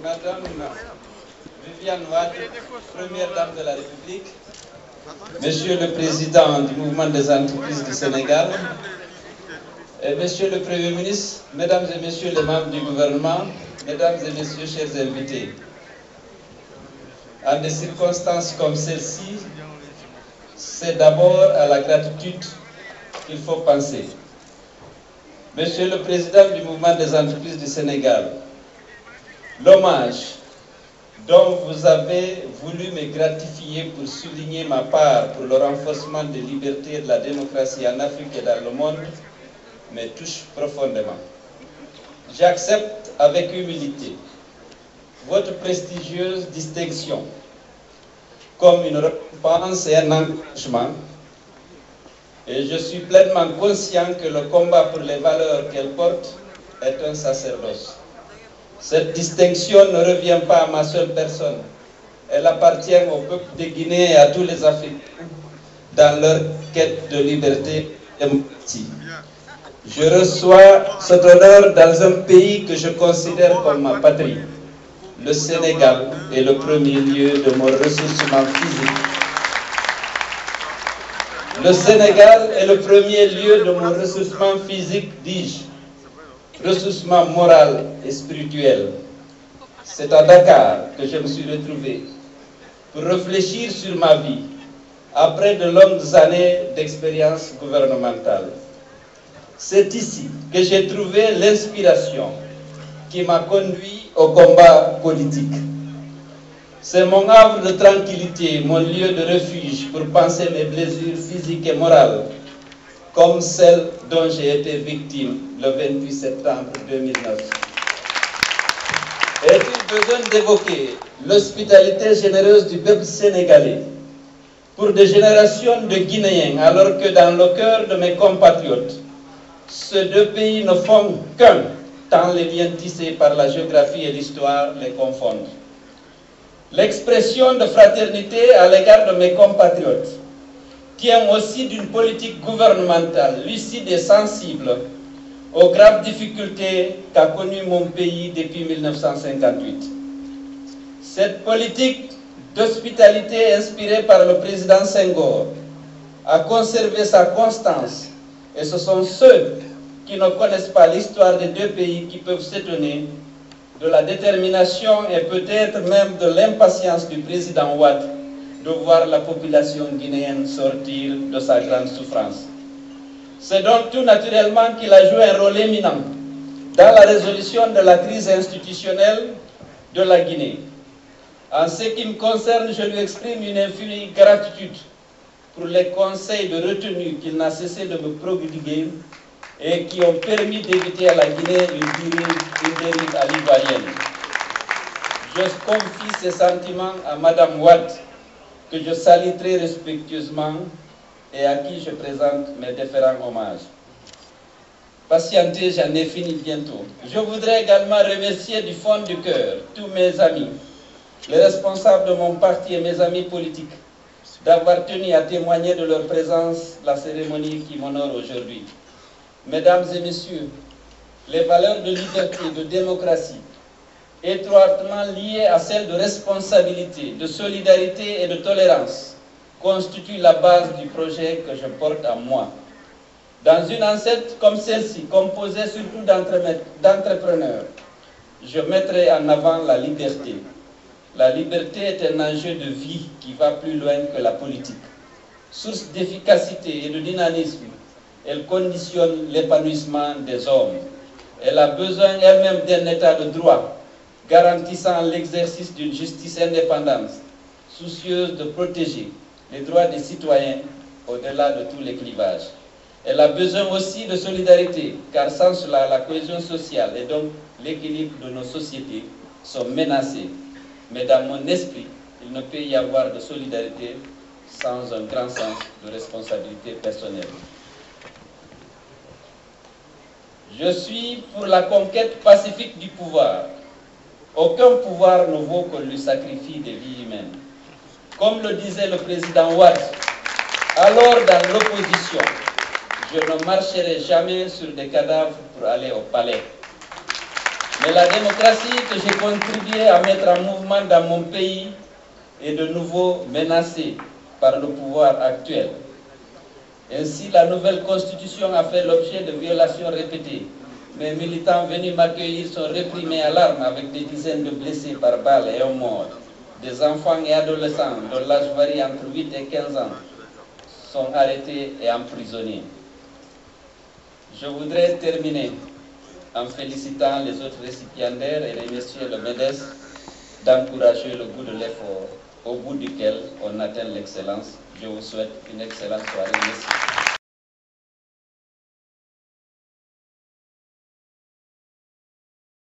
Madame Viviane Wade, Première Dame de la République, Monsieur le Président du Mouvement des entreprises du Sénégal, et Monsieur le Premier ministre, Mesdames et Messieurs les membres du gouvernement, Mesdames et Messieurs, chers invités. En des circonstances comme celle-ci, c'est d'abord à la gratitude qu'il faut penser. Monsieur le Président du Mouvement des entreprises du Sénégal, l'hommage dont vous avez voulu me gratifier pour souligner ma part pour le renforcement des libertés et de la démocratie en Afrique et dans le monde me touche profondément. J'accepte avec humilité votre prestigieuse distinction comme une récompense et un encouragement, et je suis pleinement conscient que le combat pour les valeurs qu'elle porte est un sacerdoce. Cette distinction ne revient pas à ma seule personne. Elle appartient au peuple de Guinée et à tous les Africains dans leur quête de liberté et de démocratie. Je reçois cet honneur dans un pays que je considère comme ma patrie. Le Sénégal est le premier lieu de mon ressourcement physique. Le Sénégal est le premier lieu de mon ressourcement physique, dis-je. Ressourcement moral et spirituel. C'est à Dakar que je me suis retrouvé pour réfléchir sur ma vie après de longues années d'expérience gouvernementale. C'est ici que j'ai trouvé l'inspiration qui m'a conduit au combat politique. C'est mon havre de tranquillité, mon lieu de refuge pour penser mes blessures physiques et morales, comme celle dont j'ai été victime le 28 septembre 2009. Est-il besoin d'évoquer l'hospitalité généreuse du peuple sénégalais pour des générations de Guinéens, alors que dans le cœur de mes compatriotes, ces deux pays ne font qu'un, tant les liens tissés par la géographie et l'histoire les confondent. L'expression de fraternité à l'égard de mes compatriotes tient aussi d'une politique gouvernementale lucide et sensible aux graves difficultés qu'a connues mon pays depuis 1958. Cette politique d'hospitalité inspirée par le président Senghor a conservé sa constance, et ce sont ceux qui ne connaissent pas l'histoire des deux pays qui peuvent s'étonner de la détermination et peut-être même de l'impatience du président Wade de voir la population guinéenne sortir de sa grande souffrance. C'est donc tout naturellement qu'il a joué un rôle éminent dans la résolution de la crise institutionnelle de la Guinée. En ce qui me concerne, je lui exprime une infinie gratitude pour les conseils de retenue qu'il n'a cessé de me prodiguer et qui ont permis d'éviter à la Guinée une dérive à l'ivoirienne. Je confie ces sentiments à Madame Wade, que je salue très respectueusement et à qui je présente mes différents hommages. Patientez, j'en ai fini bientôt. Je voudrais également remercier du fond du cœur tous mes amis, les responsables de mon parti et mes amis politiques, d'avoir tenu à témoigner de leur présence la cérémonie qui m'honore aujourd'hui. Mesdames et Messieurs, les valeurs de liberté et de démocratie, étroitement liées à celles de responsabilité, de solidarité et de tolérance, constituent la base du projet que je porte en moi. Dans une enceinte comme celle-ci, composée surtout d'entrepreneurs, je mettrai en avant la liberté. La liberté est un enjeu de vie qui va plus loin que la politique. Source d'efficacité et de dynamisme, elle conditionne l'épanouissement des hommes. Elle a besoin elle-même d'un état de droit, garantissant l'exercice d'une justice indépendante, soucieuse de protéger les droits des citoyens au-delà de tous les clivages. Elle a besoin aussi de solidarité, car sans cela, la cohésion sociale et donc l'équilibre de nos sociétés sont menacés. Mais dans mon esprit, il ne peut y avoir de solidarité sans un grand sens de responsabilité personnelle. Je suis pour la conquête pacifique du pouvoir. Aucun pouvoir ne vaut qu'on lui sacrifie des vies humaines. Comme le disait le président Wade, alors dans l'opposition, je ne marcherai jamais sur des cadavres pour aller au palais. Mais la démocratie que j'ai contribué à mettre en mouvement dans mon pays est de nouveau menacée par le pouvoir actuel. Ainsi, la nouvelle constitution a fait l'objet de violations répétées. Mes militants venus m'accueillir sont réprimés à l'arme avec des dizaines de blessés par balles et un mort. Des enfants et adolescents dont l'âge varie entre 8 et 15 ans sont arrêtés et emprisonnés. Je voudrais terminer en félicitant les autres récipiendaires et remercier le MEDES d'encourager le goût de l'effort, au bout duquel on atteint l'excellence. Je vous souhaite une excellente soirée. Merci.